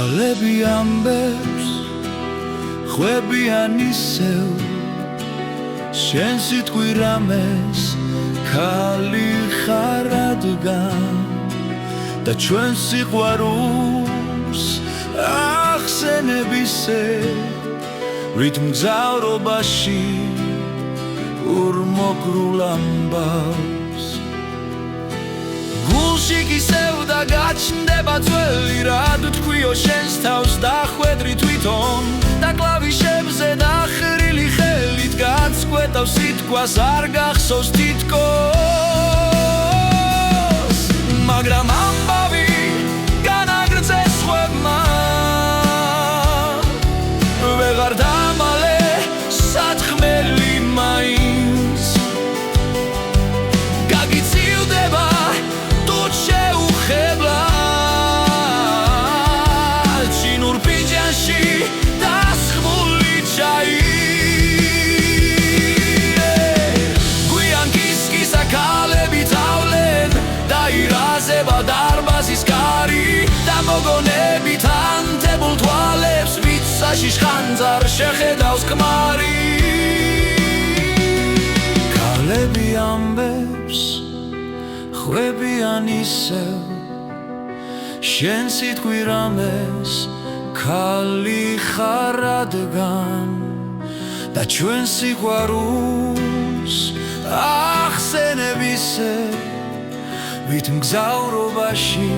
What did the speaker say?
ქალები ამბებს ხვებიან ისევ შენ სიტყვი რამეს ქალი ხარ რადგან და ჩვენ სიყვარულს ახსენებ ისე რითმ მგზავრობაში ურმოგრულ ამბავს გულში კისევ და გაჩნდება ძველი რად თქვიო შენს თავს დახვედრი თვითონ და კლავიშებზე დახრილი ხელით გაცკვეთავს სიტყვას არ გახსოვს თითქოს მაგრამ ამბავი განაგრძეს ხვებმა ვეღარ დამალე სათხმელი მაინც გაგიწილდება თუ შეუხებლად ჩინურ ფინჯანში დასხმული ჩაი გვიან კის-კისა ქალები თავლენ დაირაზება დარბაზის კარი და მოგონებით ანთებულ თვალებს ვიცაში შხანძარ შეხედავს ქმარი ქალები ამბებს ხვებიან ისევ შენ სიტყვი რამეს ქალი ხარ რადგან და ჩვენ სიყვარულს ახსენებ ისე ვით მგზავრობაში